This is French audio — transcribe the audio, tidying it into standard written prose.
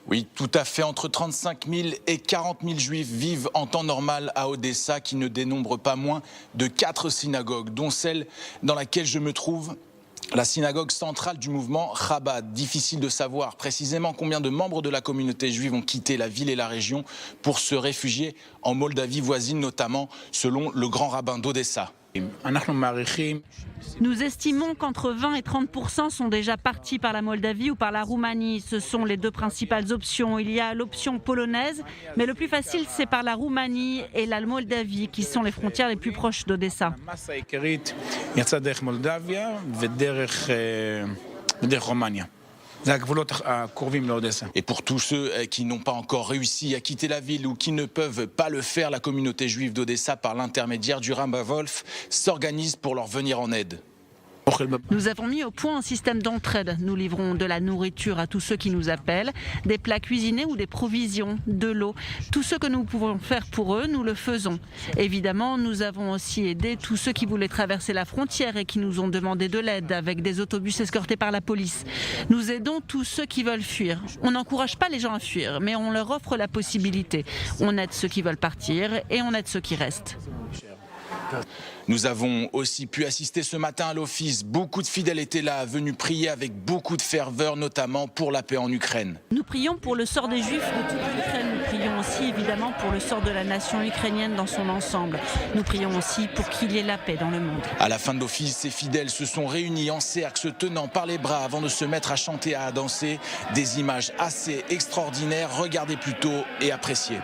Oui, tout à fait. Entre 35 000 et 40 000 juifs vivent en temps normal à Odessa, qui ne dénombre pas moins de 4 synagogues, dont celle dans laquelle je me trouve, la synagogue centrale du mouvement Chabad. Difficile de savoir précisément combien de membres de la communauté juive ont quitté la ville et la région pour se réfugier en Moldavie voisine, notamment selon le grand rabbin d'Odessa. Nous estimons qu'entre 20 et 30% sont déjà partis par la Moldavie ou par la Roumanie. Ce sont les deux principales options. Il y a l'option polonaise, mais le plus facile, c'est par la Roumanie et la Moldavie, qui sont les frontières les plus proches d'Odessa. Et pour tous ceux qui n'ont pas encore réussi à quitter la ville ou qui ne peuvent pas le faire, la communauté juive d'Odessa, par l'intermédiaire du rabbin Wolf, s'organise pour leur venir en aide. Nous avons mis au point un système d'entraide. Nous livrons de la nourriture à tous ceux qui nous appellent, des plats cuisinés ou des provisions, de l'eau. Tout ce que nous pouvons faire pour eux, nous le faisons. Évidemment, nous avons aussi aidé tous ceux qui voulaient traverser la frontière et qui nous ont demandé de l'aide avec des autobus escortés par la police. Nous aidons tous ceux qui veulent fuir. On n'encourage pas les gens à fuir, mais on leur offre la possibilité. On aide ceux qui veulent partir et on aide ceux qui restent. Nous avons aussi pu assister ce matin à l'office. Beaucoup de fidèles étaient là, venus prier avec beaucoup de ferveur, notamment pour la paix en Ukraine. Nous prions pour le sort des Juifs de toute l'Ukraine. Nous prions aussi évidemment pour le sort de la nation ukrainienne dans son ensemble. Nous prions aussi pour qu'il y ait la paix dans le monde. À la fin de l'office, ces fidèles se sont réunis en cercle, se tenant par les bras avant de se mettre à chanter et à danser. Des images assez extraordinaires. Regardez plutôt et appréciez.